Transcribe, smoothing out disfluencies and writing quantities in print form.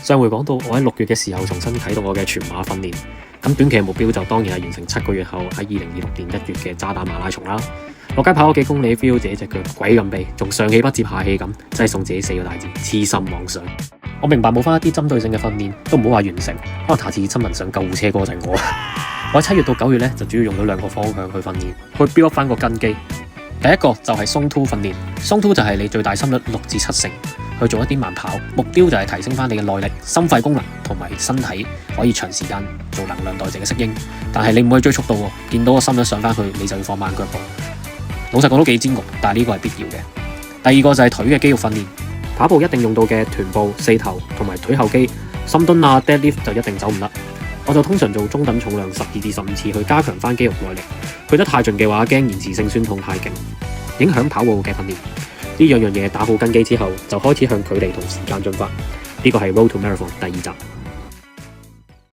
上回講到我喺6月嘅時候重新啟動我嘅全馬訓練，咁短期嘅目標就當然係完成7個月後喺2026年1月嘅渣打馬拉松啦。落街跑咗幾公里 feel 自己隻腳鬼咁痹，仲上氣不接下氣咁，真係送自己4個大字：痴心妄想。我明白冇翻一啲針對性嘅訓練都唔好話完成，可能下次親民上救護車嗰個就係我。我喺7月到9月咧就主要用咗2個方向去訓練，去 build up 翻個根基。第一個就係 Zone 2訓練，Zone 2就係你最大心率6至7成去做一啲慢跑，目標就係提升翻你嘅耐力、心肺功能同埋身體可以長時間做能量代謝嘅適應。但係你唔可以追速度喎，見到個心率上翻去你就要放慢腳步。老實講都幾煎熬，但係呢個係必要嘅。第二個就係腿嘅肌肉訓練，跑步一定用到嘅臀部、四頭同埋腿後肌，深蹲啊、deadlift 就一定走唔甩。我就通常做中等重量12至15次去加強翻肌肉耐力，去得太盡嘅話，驚延遲性酸痛太勁，影響跑步嘅訓練。呢樣嘢打好根基之後，就開始向距離同時間進發。呢個係 Road to Marathon 第2集。